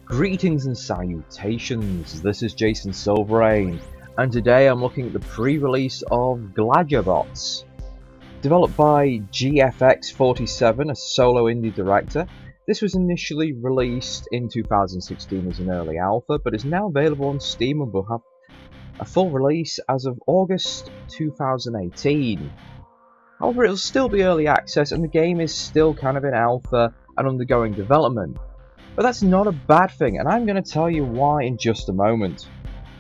Greetings and salutations, this is Jason Silverain, and today I'm looking at the pre-release of Gladiabots. Developed by GFX47, a solo indie director, this was initially released in 2016 as an early alpha, but is now available on Steam and will have a full release as of August 2018. However, it will still be early access and the game is still kind of in alpha and undergoing development. But that's not a bad thing, and I'm going to tell you why in just a moment.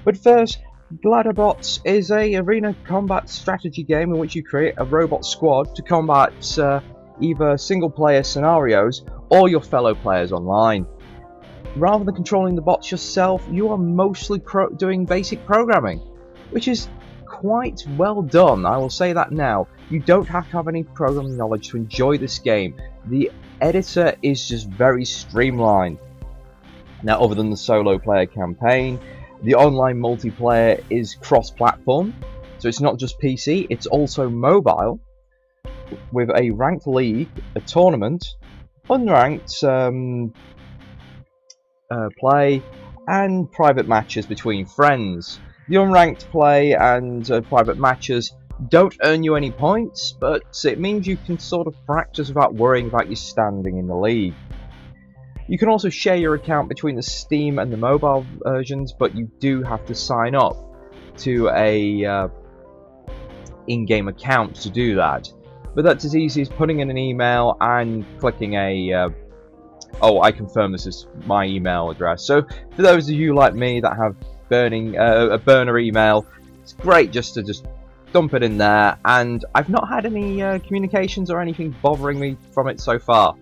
But first, Gladiabots is a arena combat strategy game in which you create a robot squad to combat either single-player scenarios or your fellow players online. Rather than controlling the bots yourself, you are mostly doing basic programming, which is quite well done, I will say that now. You don't have to have any programming knowledge to enjoy this game. The editor is just very streamlined. Now, other than the solo player campaign, the online multiplayer is cross-platform, so it's not just PC, it's also mobile, with a ranked league, a tournament, unranked play, and private matches between friends. The unranked play and private matches don't earn you any points, but it means you can sort of practice without worrying about your standing in the league. You can also share your account between the Steam and the mobile versions, but you do have to sign up to a in-game account to do that. But that's as easy as putting in an email and clicking a oh, I confirm this is my email address. So for those of you like me that have a burner email, it's great just to dump it in there, and I've not had any communications or anything bothering me from it so far.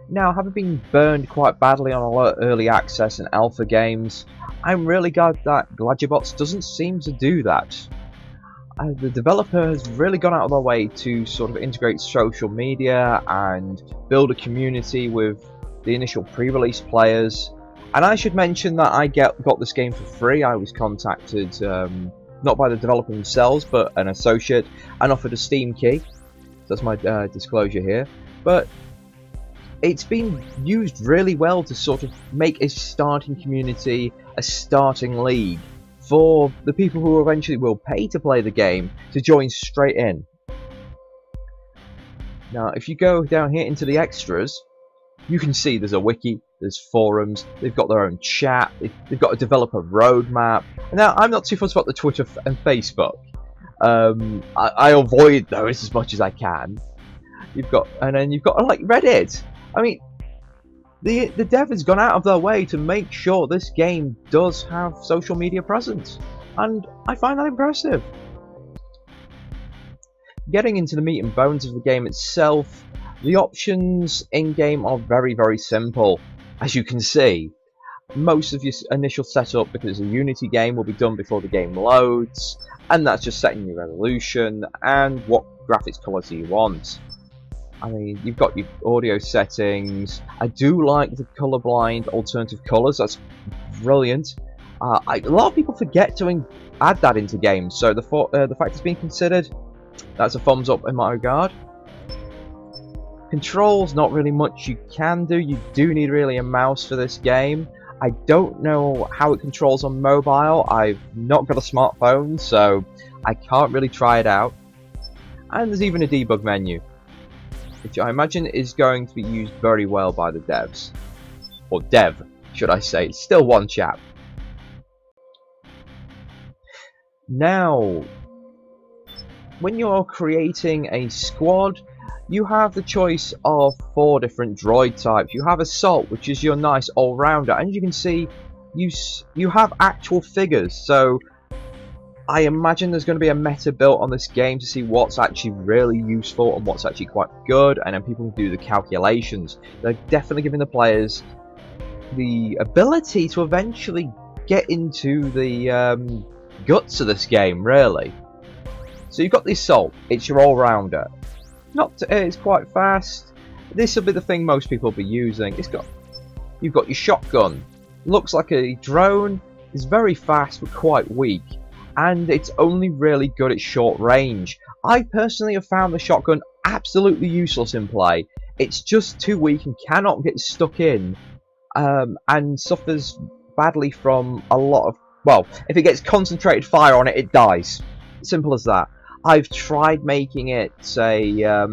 Now, having been burned quite badly on a lot of early access and alpha games, I'm really glad that Gladiabots doesn't seem to do that. The developer has really gone out of their way to sort of integrate social media and build a community with the initial pre-release players. And I should mention that I got this game for free. I was contacted not by the developer themselves, but an associate, and offered a Steam key. So that's my disclosure here. But it's been used really well to sort of make a starting community, a starting league, for the people who eventually will pay to play the game to join straight in. Now, if you go down here into the extras, you can see there's a wiki, there's forums, they've got their own chat, they've got a developer roadmap. Now, I'm not too fussed about the Twitter and Facebook. I avoid those as much as I can. And then you've got like Reddit. I mean, the dev has gone out of their way to make sure this game does have social media presence, and I find that impressive. Getting into the meat and bones of the game itself, the options in-game are very, very simple. As you can see, most of your initial setup, because it's a Unity game, will be done before the game loads, and that's just setting your resolution and what graphics quality you want. I mean, you've got your audio settings. I do like the colorblind alternative colors. That's brilliant. A lot of people forget to add that into games, so the fact it's being considered, that's a thumbs up in my regard. Controls, not really much you can do. You do need really a mouse for this game. I don't know how it controls on mobile. I've not got a smartphone, so I can't really try it out. And there's even a debug menu, which I imagine is going to be used very well by the devs. Or dev, should I say. It's still one chap. Now, when you're creating a squad, you have the choice of 4 different droid types. You have Assault, which is your nice all-rounder, and you can see you have actual figures, so I imagine there's going to be a meta built on this game to see what's actually really useful and what's actually quite good, and then people can do the calculations. They're definitely giving the players the ability to eventually get into the guts of this game, really. So you've got the Assault, it's your all-rounder. It's quite fast. This will be the thing most people will be using. You've got your shotgun. Looks like a drone. It's very fast but quite weak, and it's only really good at short range. I personally have found the shotgun absolutely useless in play. It's just too weak and cannot get stuck in, and suffers badly from a lot of, well, if it gets concentrated fire on it, it dies. Simple as that. I've tried making it a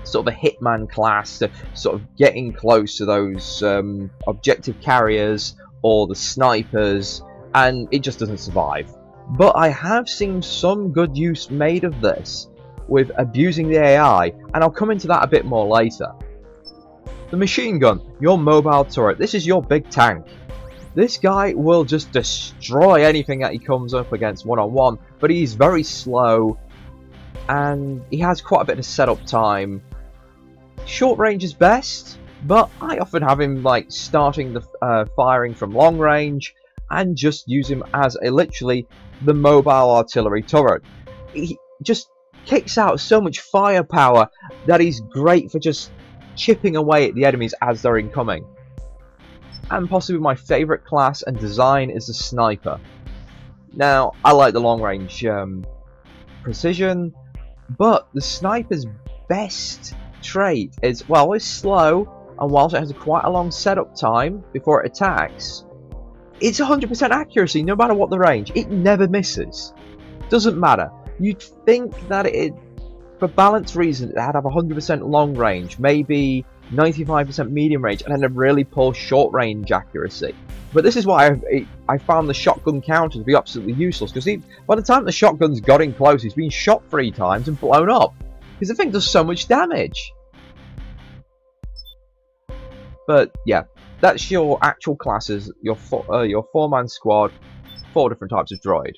sort of a hitman class, to sort of getting close to those objective carriers or the snipers, and it just doesn't survive. But I have seen some good use made of this with abusing the AI, and I'll come into that a bit more later. The machine gun, your mobile turret, this is your big tank. This guy will just destroy anything that he comes up against one-on-one, but he's very slow, and he has quite a bit of setup time. Short range is best, but I often have him like starting the firing from long range, and just use him as literally the mobile artillery turret. He just kicks out so much firepower that he's great for just chipping away at the enemies as they're incoming. And possibly my favourite class and design is the sniper. Now, I like the long range precision, but the sniper's best trait is, well, it's slow, and whilst it has quite a long setup time before it attacks, it's 100% accuracy no matter what the range. It never misses. Doesn't matter. You'd think that it, for balance reasons, it'd have 100% long range, maybe 95% medium range, and then a really poor short range accuracy. But this is why I found the shotgun counter to be absolutely useless, because by the time the shotgun's got in close, he's been shot 3 times and blown up, because the thing does so much damage. But yeah, that's your actual classes, your 4-man squad, 4 different types of droid.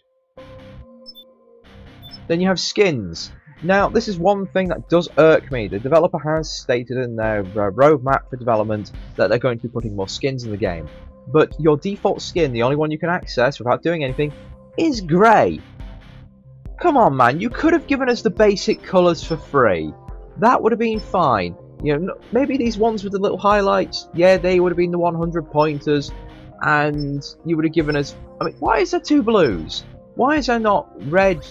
Then you have skins. Now, this is one thing that does irk me. The developer has stated in their roadmap for development that they're going to be putting more skins in the game. But your default skin, the only one you can access without doing anything, is grey. Come on, man, you could have given us the basic colours for free. That would have been fine. You know, maybe these ones with the little highlights, yeah, they would have been the 100 pointers, and you would have given us, I mean, why is there 2 blues? Why is there not red,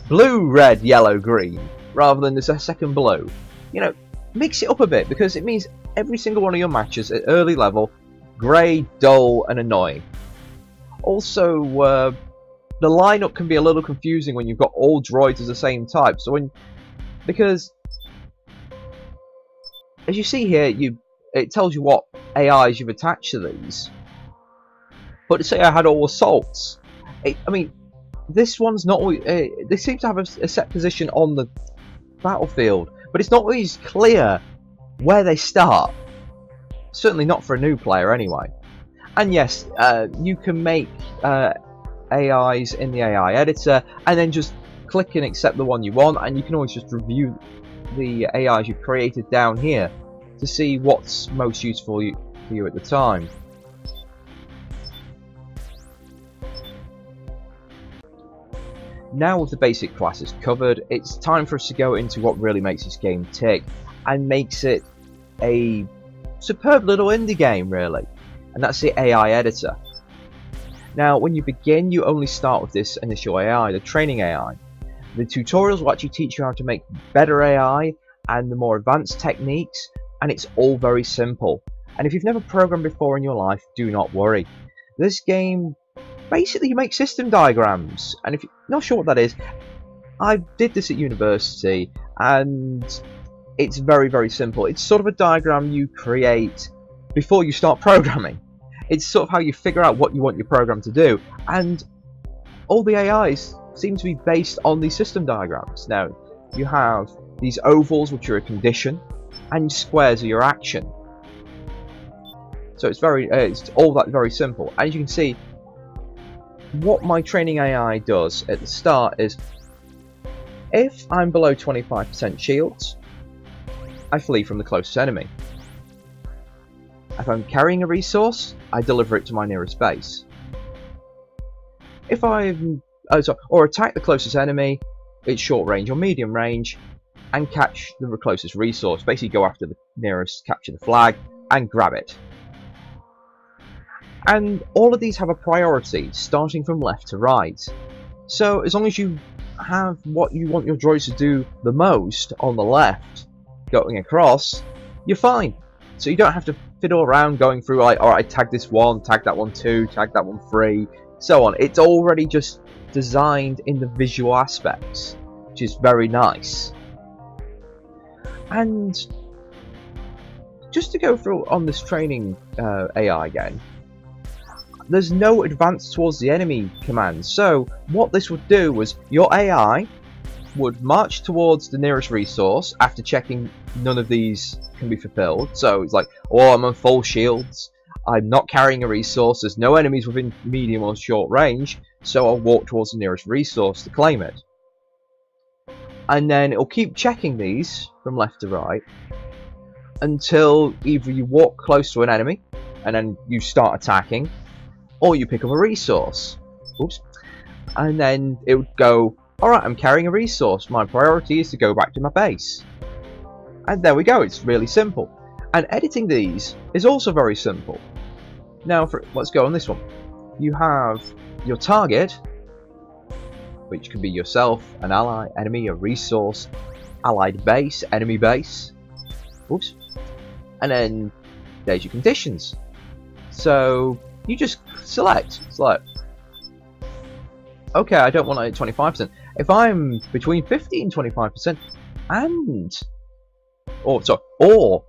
blue, red, yellow, green, rather than there's a second blue? You know, mix it up a bit, because it means every single one of your matches at early level, grey, dull, and annoying. Also, the lineup can be a little confusing when you've got all droids as the same type, so because as you see here, it tells you what AIs you've attached to these. But to say I had all assaults, I mean, this one's not. They seem to have a set position on the battlefield, but it's not always clear where they start. Certainly not for a new player, anyway. And yes, you can make AIs in the AI editor, and then just click and accept the one you want, and you can always just review the AIs you've created down here to see what's most useful for you at the time. Now with the basic classes covered, it's time for us to go into what really makes this game tick and makes it a superb little indie game, really, and that's the AI editor. Now when you begin, you only start with this initial AI, the training AI. The tutorials will actually teach you how to make better AI and the more advanced techniques, and it's all very simple. And if you've never programmed before in your life, do not worry. This game, basically you make system diagrams, and if you're not sure what that is, I did this at university, and it's very, very simple. It's sort of a diagram you create before you start programming. It's sort of how you figure out what you want your program to do, and all the AIs seem to be based on these system diagrams. Now, you have these ovals, which are a condition, and squares are your action. So it's all that very simple. As you can see, what my training AI does at the start is, if I'm below 25% shields, I flee from the closest enemy. If I'm carrying a resource, I deliver it to my nearest base. If or attack the closest enemy, it's short range or medium range, and catch the closest resource. Basically go after the nearest, capture the flag, and grab it. And all of these have a priority, starting from left to right. So as long as you have what you want your droids to do the most on the left going across, you're fine. So you don't have to fiddle around going through like, alright, tag this one, tag that one 2, tag that one 3, so on. It's already just designed in the visual aspects, which is very nice. And just to go through on this training AI again, there's no advance towards the enemy command. So what this would do was your AI would march towards the nearest resource after checking none of these can be fulfilled. So it's like, oh, I'm on full shields, I'm not carrying a resource, there's no enemies within medium or short range, so I'll walk towards the nearest resource to claim it. And then it'll keep checking these from left to right until either you walk close to an enemy and then you start attacking, or you pick up a resource. Oops. And then it would go, alright, I'm carrying a resource, my priority is to go back to my base. And there we go, it's really simple. And editing these is also very simple. Now, let's go on this one. You have your target, which can be yourself, an ally, enemy, a resource, allied base, enemy base. Oops. And then there's your conditions. So you just select. Okay, I don't want it at 25%. If I'm between 50 and 25%, and or below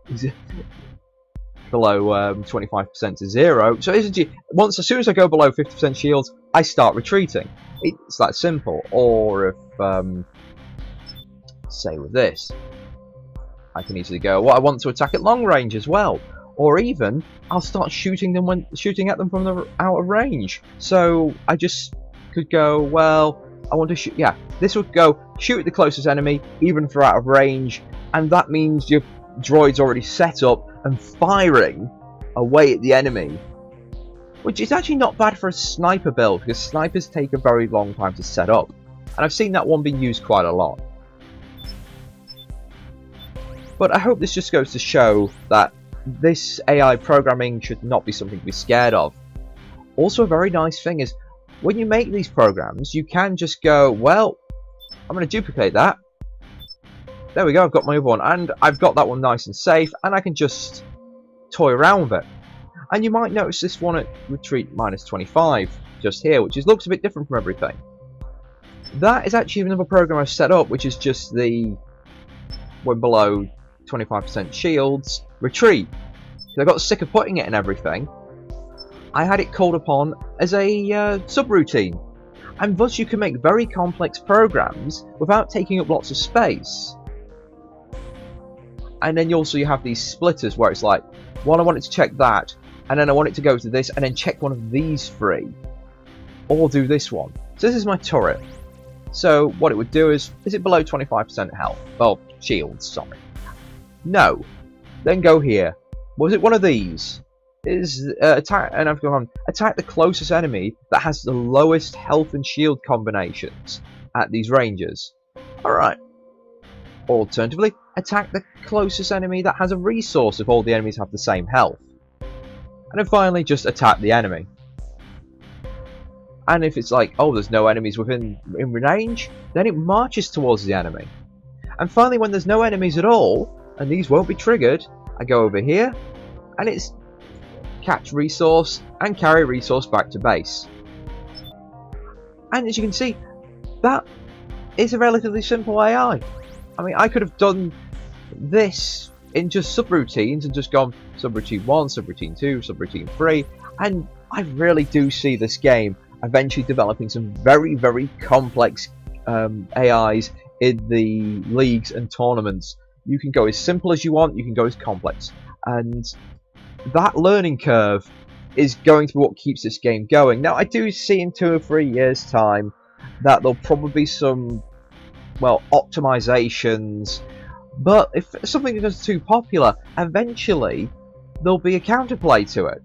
25% to 0. So as soon as I go below 50% shields, I start retreating. It's that simple. Or if say with this, I can easily go, well, I want to attack at long range as well. Or even I'll start shooting at them from the out of range. So I just could go, well, I want to shoot. Yeah, this would go shoot at the closest enemy, even for out of range, and that means your droid's already set up and firing away at the enemy, which is actually not bad for a sniper build, because snipers take a very long time to set up, and I've seen that one being used quite a lot. But I hope this just goes to show that this AI programming should not be something to be scared of. Also, a very nice thing is, when you make these programs, you can just go, well, I'm going to duplicate that. There we go, I've got my other one, and I've got that one nice and safe, and I can just toy around with it. And you might notice this one at retreat -25 just here, which looks a bit different from everything. That is actually another program I've set up, which is just the when below 25% shields retreat. I got sick of putting it in everything. I had it called upon as a subroutine, and thus you can make very complex programs without taking up lots of space. And then you have these splitters where it's like, well, I want it to check that, and then I want it to go to this, and then check one of these three, or do this one. So this is my turret. So what it would do is it below 25% health? Well, shields, sorry. No. Then go here. Was it one of these? Is attack, and I've gone attack the closest enemy that has the lowest health and shield combinations at these ranges. Alright. Alternatively, attack the closest enemy that has a resource if all the enemies have the same health. And then finally, just attack the enemy. And if it's like, oh, there's no enemies in range, then it marches towards the enemy. And finally, when there's no enemies at all, and these won't be triggered, I go over here, and it's catch resource and carry resource back to base. And as you can see, that is a relatively simple AI. I mean, I could have done this in just subroutines and just gone subroutine 1, subroutine 2, subroutine 3, and I really do see this game eventually developing some very, very complex AIs in the leagues and tournaments. You can go as simple as you want, you can go as complex, and that learning curve is going to be what keeps this game going. Now, I do see in 2 or 3 years' time that there'll probably be some, well, optimizations, but if something becomes too popular, eventually there'll be a counterplay to it,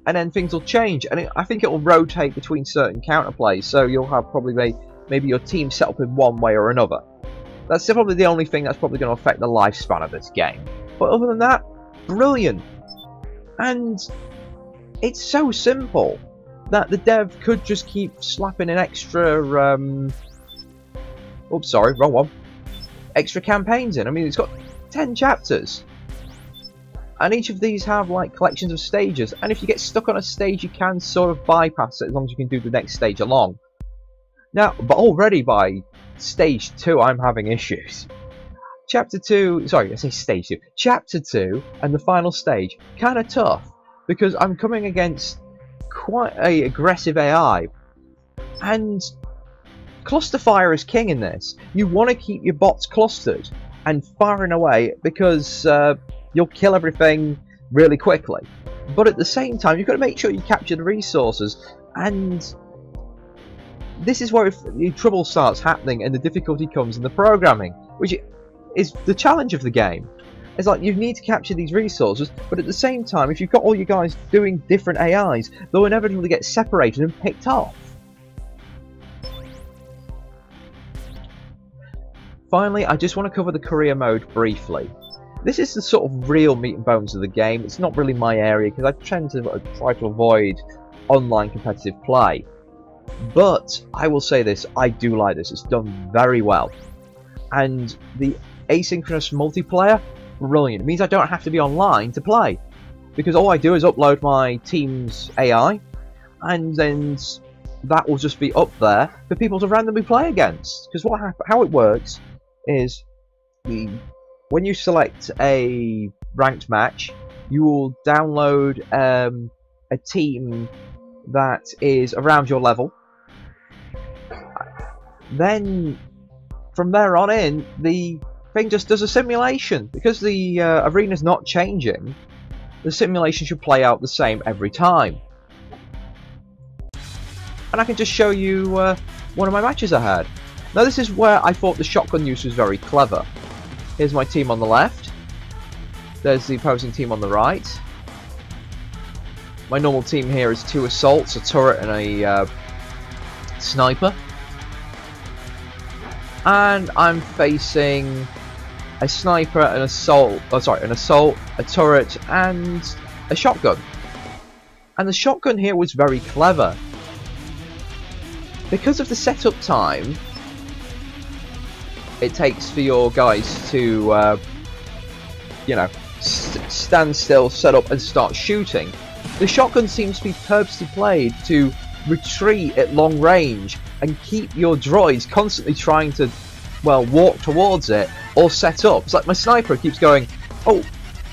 and then things will change, and I think it will rotate between certain counterplays, so you'll have probably maybe your team set up in one way or another. That's probably the only thing that's probably going to affect the lifespan of this game. But other than that, brilliant. And it's so simple that the dev could just keep slapping in extra Oops, sorry, wrong one. Extra campaigns in. I mean, it's got 10 chapters. And each of these have like collections of stages. And if you get stuck on a stage, you can sort of bypass it as long as you can do the next stage along. Now, but already by stage 2, I'm having issues. Chapter 2, sorry, I say stage 2. Chapter 2 and the final stage, kind of tough. Because I'm coming against quite a aggressive AI. And cluster fire is king in this. You want to keep your bots clustered and firing away because you'll kill everything really quickly. But at the same time, you've got to make sure you capture the resources, and this is where the trouble starts happening and the difficulty comes in the programming, which is the challenge of the game. It's like you need to capture these resources, but at the same time, if you've got all you guys doing different AIs, they'll inevitably get separated and picked off. Finally, I just want to cover the career mode briefly. This is the sort of real meat and bones of the game. It's not really my area because I tend to try to avoid online competitive play. But I will say this, I do like this. It's done very well. And the asynchronous multiplayer, brilliant. It means I don't have to be online to play. Because all I do is upload my team's AI, and then that will just be up there for people to randomly play against. Because how it works is when you select a ranked match, you will download a team that is around your level. Then from there on in, the thing just does a simulation. Because the arena's not changing, the simulation should play out the same every time. And I can just show you one of my matches I had. Now this is where I thought the shotgun use was very clever. Here's my team on the left. There's the opposing team on the right. My normal team here is 2 assaults, a turret and a sniper. And I'm facing a sniper, an assault, an assault, a turret and a shotgun. And the shotgun here was very clever. Because of the setup time it takes for your guys to, you know, stand still, set up and start shooting, the shotgun seems to be purposely played to retreat at long range and keep your droids constantly trying to, well, walk towards it or set up. It's like my sniper keeps going, oh,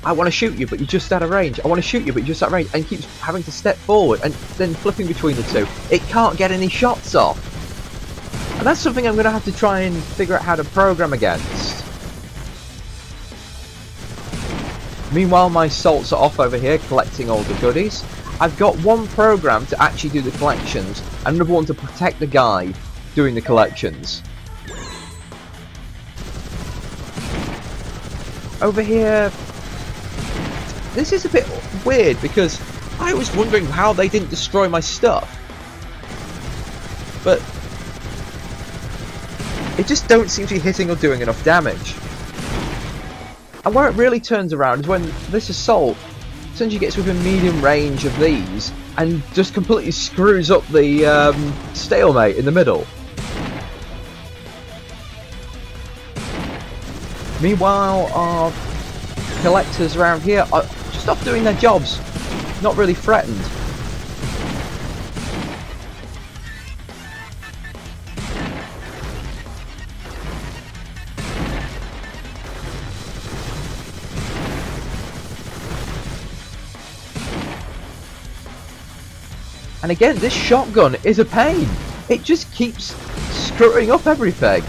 I want to shoot you but you're just out of range, I want to shoot you but you're just out of range, and keeps having to step forward and then flipping between the two. It can't get any shots off. And that's something I'm going to have to try and figure out how to program against. Meanwhile, my salts are off over here collecting all the goodies. I've got one program to actually do the collections and another one to protect the guy doing the collections. Over here, this is a bit weird because I was wondering how they didn't destroy my stuff. But it just don't seem to be hitting or doing enough damage. And where it really turns around is when this assault essentially gets within medium range of these and just completely screws up the stalemate in the middle. Meanwhile, our collectors around here are just off doing their jobs, not really threatened. And again, this shotgun is a pain. It just keeps screwing up everything.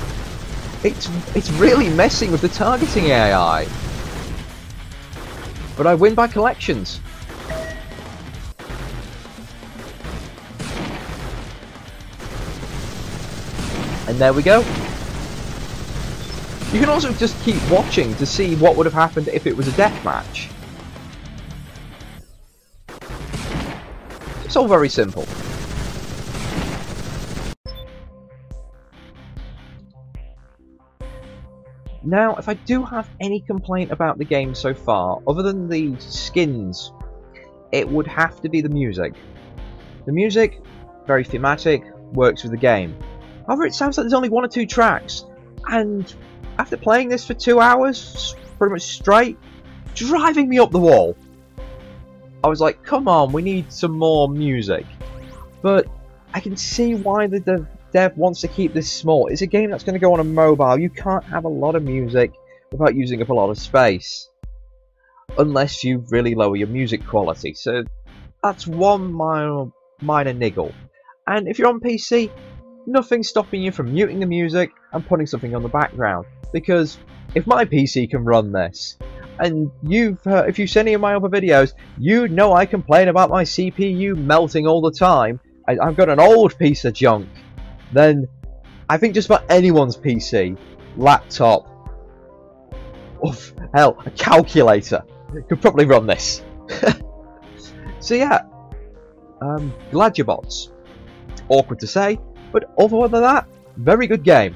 It's really messing with the targeting AI. But I win by collections. And there we go. You can also just keep watching to see what would have happened if it was a deathmatch. It's all very simple. Now, if I do have any complaint about the game so far, other than the skins, it would have to be the music. The music, very thematic, works with the game. However, it sounds like there's only 1 or 2 tracks, And after playing this for 2 hours, pretty much straight, driving me up the wall. I was like, come on, we need some more music. But I can see why the dev wants to keep this small. It's a game that's going to go on a mobile. You can't have a lot of music without using up a lot of space. Unless you really lower your music quality. So that's one minor niggle. And if you're on PC, nothing's stopping you from muting the music and putting something on the background. Because if my PC can run this, and if you've seen any of my other videos, you know I complain about my CPU melting all the time. I've got an old piece of junk. Then I think just about anyone's PC, laptop, oof, hell, a calculator could probably run this. So yeah, Gladiabots. Awkward to say, but other than that, very good game.